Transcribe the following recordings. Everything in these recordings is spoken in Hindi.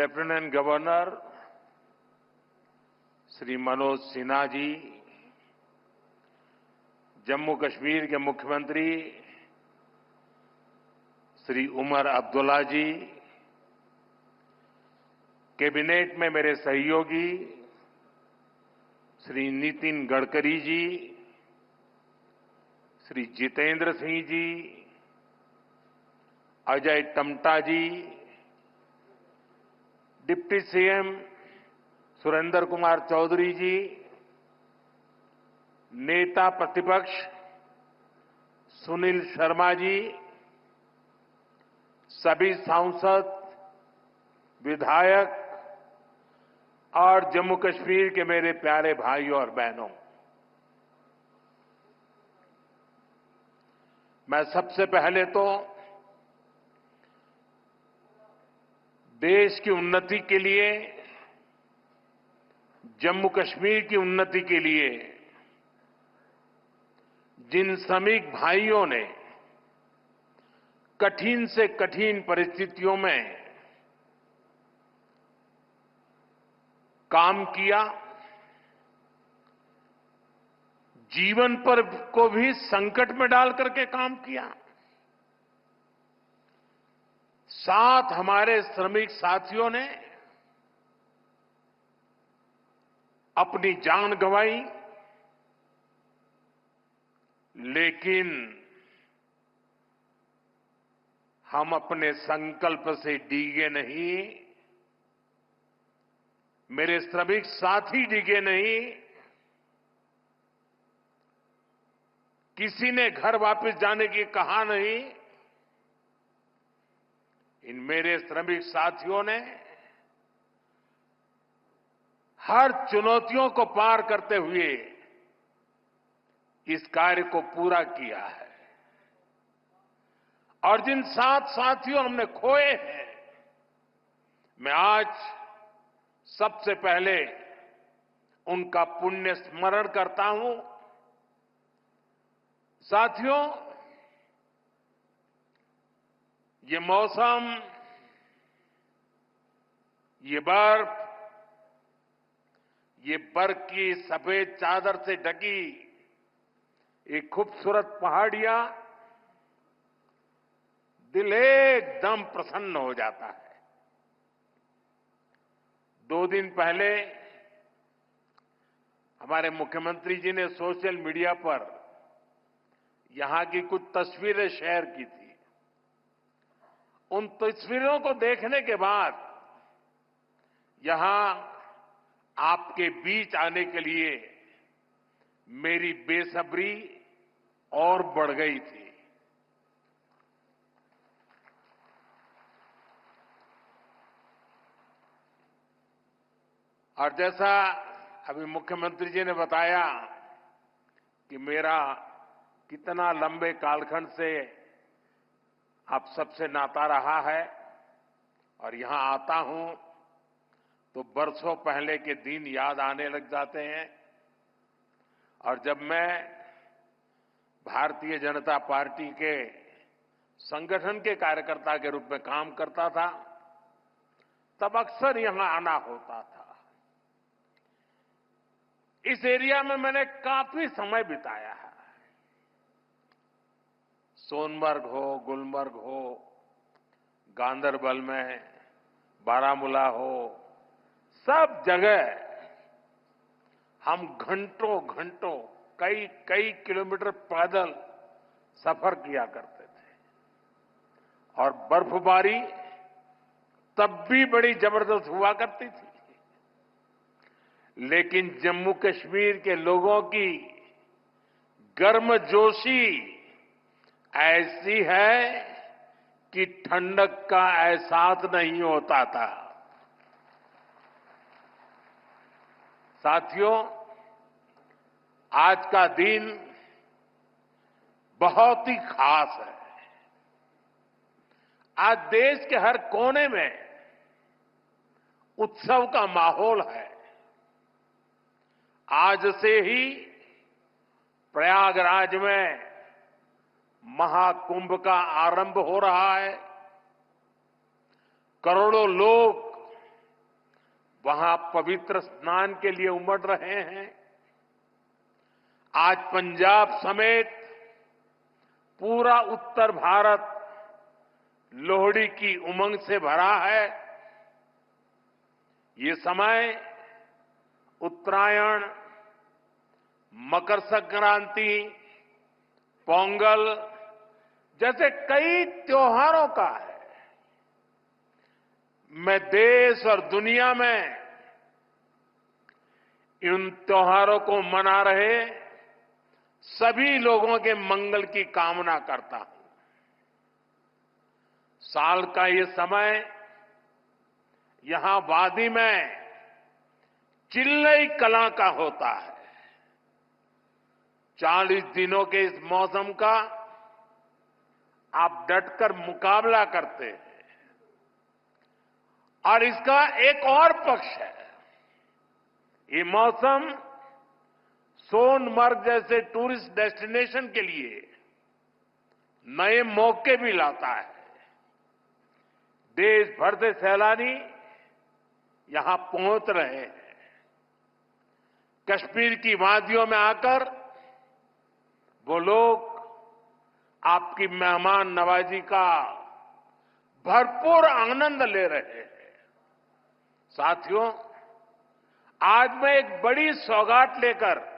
लेफ्टिनेंट गवर्नर श्री मनोज सिन्हा जी, जम्मू कश्मीर के मुख्यमंत्री श्री उमर अब्दुल्ला जी, कैबिनेट में मेरे सहयोगी श्री नितिन गडकरी जी, श्री जितेंद्र सिंह जी, अजय टम्टा जी, डिप्टी सीएम सुरेंद्र कुमार चौधरी जी, नेता प्रतिपक्ष सुनील शर्मा जी, सभी सांसद, विधायक और जम्मू कश्मीर के मेरे प्यारे भाइयों और बहनों, मैं सबसे पहले तो देश की उन्नति के लिए, जम्मू कश्मीर की उन्नति के लिए जिन श्रमिक भाइयों ने कठिन से कठिन परिस्थितियों में काम किया, जीवन पर को भी संकट में डाल करके काम किया, साथ हमारे श्रमिक साथियों ने अपनी जान गंवाई, लेकिन हम अपने संकल्प से डिगे नहीं, मेरे श्रमिक साथी डिगे नहीं, किसी ने घर वापस जाने की कहा नहीं। इन मेरे श्रमिक साथियों ने हर चुनौतियों को पार करते हुए इस कार्य को पूरा किया है। और जिन 7 साथियों हमने खोए हैं, मैं आज सबसे पहले उनका पुण्य स्मरण करता हूं। साथियों, ये मौसम, ये बर्फ, ये बर्फ की सफेद चादर से ढकी एक खूबसूरत पहाड़ियां, दिल एकदम प्रसन्न हो जाता है। 2 दिन पहले हमारे मुख्यमंत्री जी ने सोशल मीडिया पर यहां की कुछ तस्वीरें शेयर की थी। उन तस्वीरों को देखने के बाद यहां आपके बीच आने के लिए मेरी बेसब्री और बढ़ गई थी। और जैसा अभी मुख्यमंत्री जी ने बताया कि मेरा कितना लंबे कालखंड से आप सबसे नाता रहा है, और यहां आता हूं तो बरसों पहले के दिन याद आने लग जाते हैं। और जब मैं भारतीय जनता पार्टी के संगठन के कार्यकर्ता के रूप में काम करता था, तब अक्सर यहां आना होता था। इस एरिया में मैंने काफी समय बिताया है। सोनमर्ग हो, गुलमर्ग हो, गांदरबल में, बारामूला हो, सब जगह हम घंटों घंटों, कई कई किलोमीटर पैदल सफर किया करते थे। और बर्फबारी तब भी बड़ी जबरदस्त हुआ करती थी। लेकिन जम्मू कश्मीर के लोगों की गर्मजोशी ऐसी है कि ठंडक का एहसास नहीं होता था। साथियों, आज का दिन बहुत ही खास है। आज देश के हर कोने में उत्सव का माहौल है। आज से ही प्रयागराज में महाकुंभ का आरंभ हो रहा है। करोड़ों लोग वहां पवित्र स्नान के लिए उमड़ रहे हैं। आज पंजाब समेत पूरा उत्तर भारत लोहड़ी की उमंग से भरा है। ये समय उत्तरायण, मकर संक्रांति, पोंगल जैसे कई त्योहारों का है। मैं देश और दुनिया में इन त्योहारों को मना रहे सभी लोगों के मंगल की कामना करता हूं। साल का ये समय यहां वादी में चिल्लई कला का होता है। 40 दिनों के इस मौसम का आप डटकर मुकाबला करते हैं। और इसका एक और पक्ष है, ये मौसम सोनमर्ग जैसे टूरिस्ट डेस्टिनेशन के लिए नए मौके भी लाता है। देश भर से सैलानी यहां पहुंच रहे हैं। कश्मीर की वादियों में आकर वो लोग आपकी मेहमान नवाजी का भरपूर आनंद ले रहे हैं। साथियों, आज मैं एक बड़ी सौगात लेकर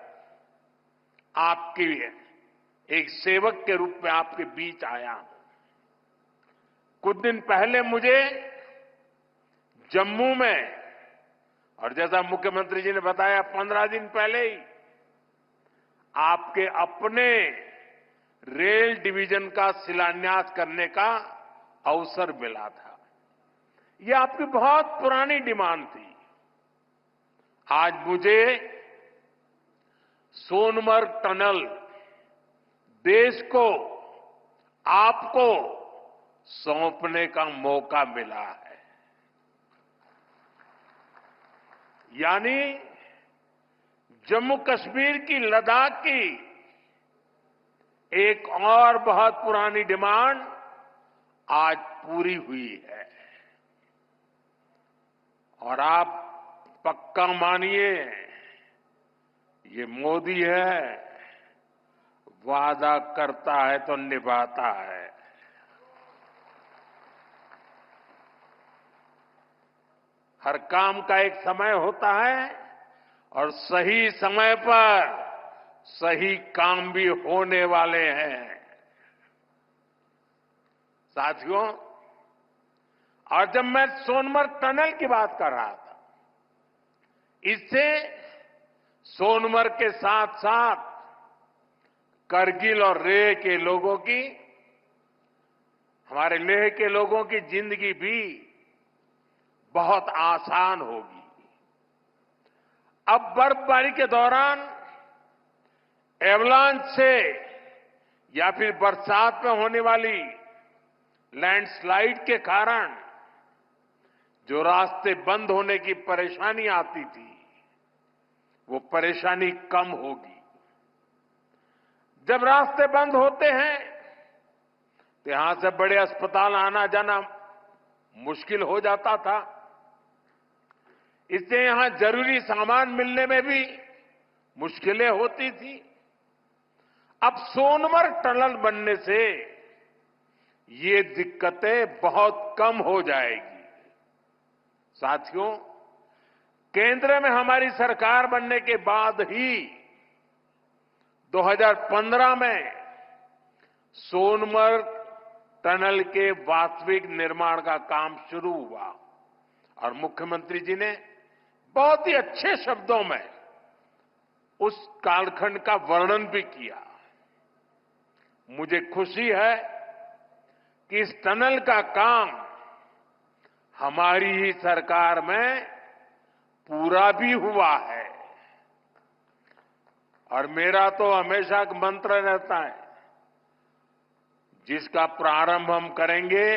आपकी एक सेवक के रूप में आपके बीच आया हूं। कुछ दिन पहले मुझे जम्मू में, और जैसा मुख्यमंत्री जी ने बताया 15 दिन पहले ही आपके अपने रेल डिवीजन का शिलान्यास करने का अवसर मिला था। यह आपकी बहुत पुरानी डिमांड थी। आज मुझे सोनमर्ग टनल देश को, आपको सौंपने का मौका मिला है। यानी जम्मू कश्मीर की, लद्दाख की एक और बहुत पुरानी डिमांड आज पूरी हुई है। और आप पक्का मानिए, ये मोदी है, वादा करता है तो निभाता है। हर काम का एक समय होता है और सही समय पर सही काम भी होने वाले हैं। साथियों, और जब मैं सोनमर्ग टनल की बात कर रहा था, इससे सोनमर्ग के साथ साथ करगिल और लेह के लोगों की, हमारे लेह के लोगों की जिंदगी भी बहुत आसान होगी। अब बर्फबारी के दौरान एवलांच से या फिर बरसात में होने वाली लैंडस्लाइड के कारण जो रास्ते बंद होने की परेशानी आती थी, वो परेशानी कम होगी। जब रास्ते बंद होते हैं तो यहां से बड़े अस्पताल आना जाना मुश्किल हो जाता था। इससे यहां जरूरी सामान मिलने में भी मुश्किलें होती थी। अब सोनमर्ग टनल बनने से ये दिक्कतें बहुत कम हो जाएगी। साथियों, केंद्र में हमारी सरकार बनने के बाद ही 2015 में सोनमर्ग टनल के वास्तविक निर्माण का काम शुरू हुआ और मुख्यमंत्री जी ने बहुत ही अच्छे शब्दों में उस कालखंड का वर्णन भी किया। मुझे खुशी है कि इस टनल का काम हमारी ही सरकार में पूरा भी हुआ है। और मेरा तो हमेशा एक मंत्र रहता है, जिसका प्रारंभ हम करेंगे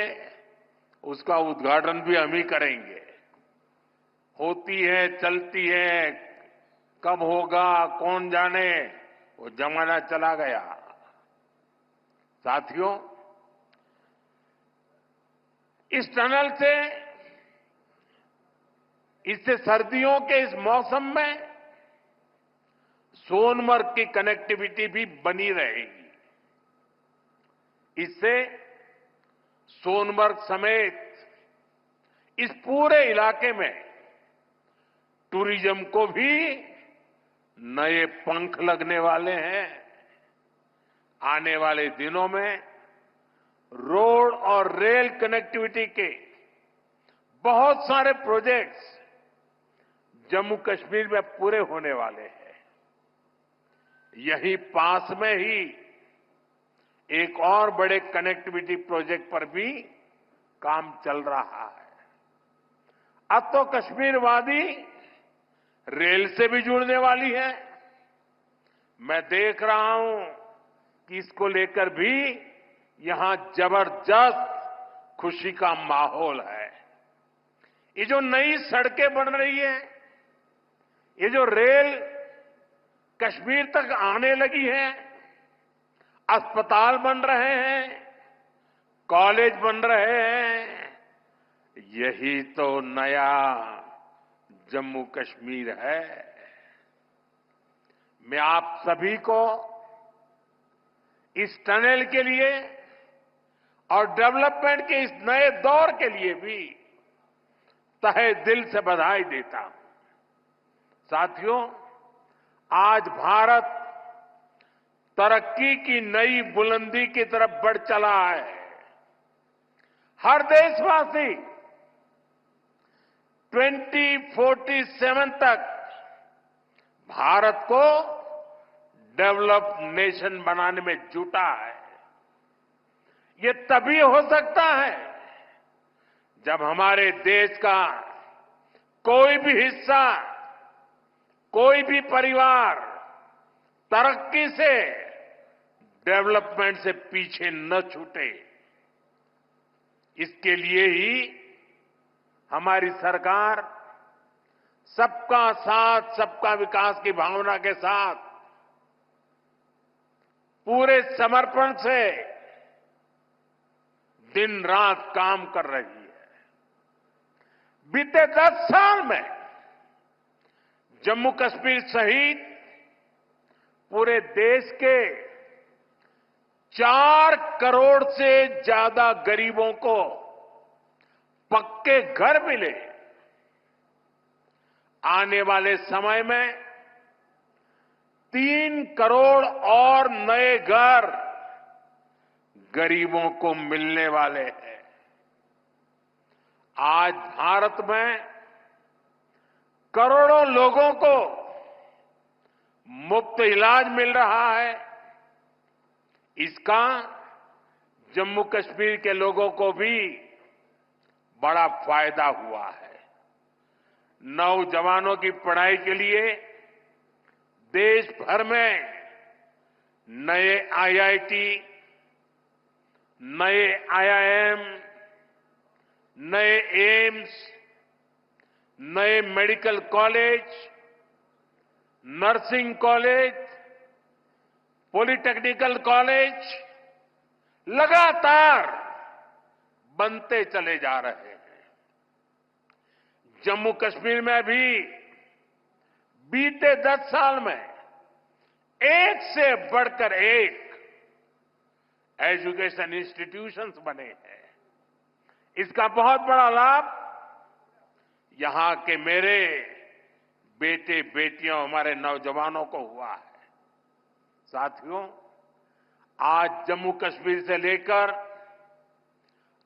उसका उद्घाटन भी हम ही करेंगे। होती है, चलती है, कब होगा कौन जाने, वो जमाना चला गया। साथियों, इस टनल से इससे सर्दियों के इस मौसम में सोनमर्ग की कनेक्टिविटी भी बनी रहेगी। इससे सोनमर्ग समेत इस पूरे इलाके में टूरिज्म को भी नए पंख लगने वाले हैं। आने वाले दिनों में रोड और रेल कनेक्टिविटी के बहुत सारे प्रोजेक्ट्स जम्मू कश्मीर में पूरे होने वाले हैं। यही पास में ही एक और बड़े कनेक्टिविटी प्रोजेक्ट पर भी काम चल रहा है। अब तो कश्मीर वादी रेल से भी जुड़ने वाली है। मैं देख रहा हूं कि इसको लेकर भी यहां जबरदस्त खुशी का माहौल है। ये जो नई सड़कें बन रही है, ये जो रेल कश्मीर तक आने लगी है, अस्पताल बन रहे हैं, कॉलेज बन रहे हैं, यही तो नया जम्मू कश्मीर है। मैं आप सभी को इस टनल के लिए और डेवलपमेंट के इस नए दौर के लिए भी तहे दिल से बधाई देता हूं। साथियों, आज भारत तरक्की की नई बुलंदी की तरफ बढ़ चला है। हर देशवासी 2047 तक भारत को डेवलप्ड नेशन बनाने में जुटा है। ये तभी हो सकता है जब हमारे देश का कोई भी हिस्सा, कोई भी परिवार तरक्की से, डेवलपमेंट से पीछे न छूटे। इसके लिए ही हमारी सरकार सबका साथ, सबका विकास की भावना के साथ पूरे समर्पण से दिन रात काम कर रही है। बीते 10 साल में जम्मू कश्मीर सहित पूरे देश के 4 करोड़ से ज्यादा गरीबों को पक्के घर मिले। आने वाले समय में 3 करोड़ और नए घर गरीबों को मिलने वाले हैं। आज भारत में करोड़ों लोगों को मुफ्त इलाज मिल रहा है। इसका जम्मू कश्मीर के लोगों को भी बड़ा फायदा हुआ है। नौजवानों की पढ़ाई के लिए देश भर में नए आईआईटी, नए आईआईएम, नए एम्स, नए medical college, nursing college, polytechnical college लगातार बनते चले जा रहे हैं। जम्मू कश्मीर में भी बीते 10 साल में एक से बढ़कर एक एजुकेशन इंस्टीट्यूशंस बने हैं। इसका बहुत बड़ा लाभ यहां के मेरे बेटे बेटियों, हमारे नौजवानों को हुआ है। साथियों, आज जम्मू कश्मीर से लेकर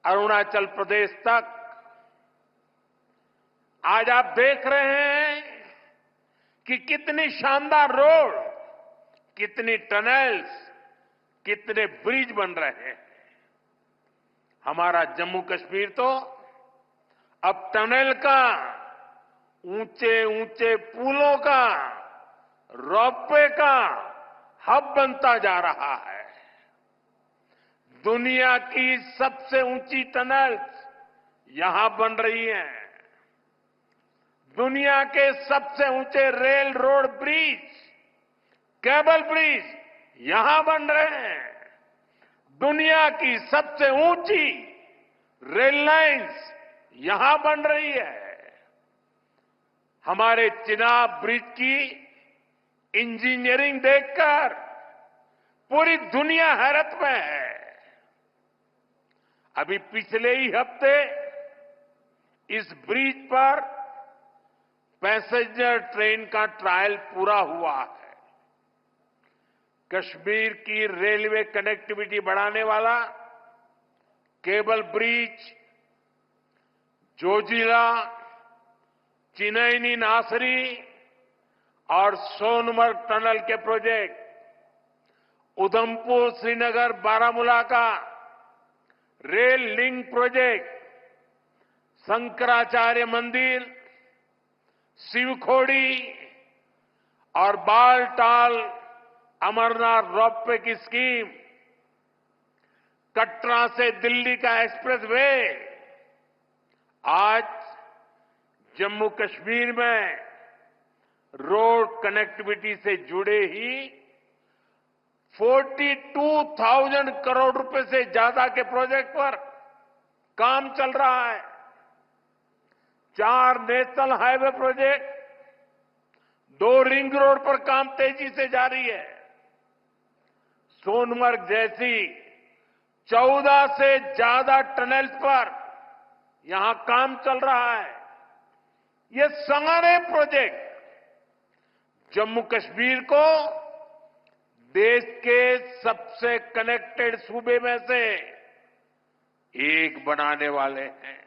अरुणाचल प्रदेश तक आज आप देख रहे हैं कि कितनी शानदार रोड, कितनी टनल्स, कितने ब्रिज बन रहे हैं। हमारा जम्मू कश्मीर तो अब टनल का, ऊंचे ऊंचे पुलों का, रोपवे का हब बनता जा रहा है। दुनिया की सबसे ऊंची टनल्स यहां बन रही हैं। दुनिया के सबसे ऊंचे rail road bridge, cable bridge यहां बन रहे हैं। दुनिया की सबसे ऊंची रेल लाइंस यहां बन रही है। हमारे चिनाब ब्रिज की इंजीनियरिंग देखकर पूरी दुनिया हैरत में है। अभी पिछले ही हफ्ते इस ब्रिज पर पैसेंजर ट्रेन का ट्रायल पूरा हुआ है। कश्मीर की रेलवे कनेक्टिविटी बढ़ाने वाला केबल ब्रिज, जोजिला, चिनैनी नासरी और सोनमर्ग टनल के प्रोजेक्ट, उधमपुर श्रीनगर बारामूला का रेल लिंक प्रोजेक्ट, शंकराचार्य मंदिर, शिवखोड़ी और बालटाल अमरनाथ रोपवे की स्कीम, कटरा से दिल्ली का एक्सप्रेसवे, आज जम्मू कश्मीर में रोड कनेक्टिविटी से जुड़े ही 42,000 करोड़ रुपए से ज्यादा के प्रोजेक्ट पर काम चल रहा है। 4 national highway project, 2 ring road पर काम तेजी से जारी है। सोनमर्ग जैसी 14 से ज्यादा टनल्स पर यहां काम चल रहा है। ये सारे प्रोजेक्ट जम्मू कश्मीर को देश के सबसे कनेक्टेड सूबे में से एक बनाने वाले हैं।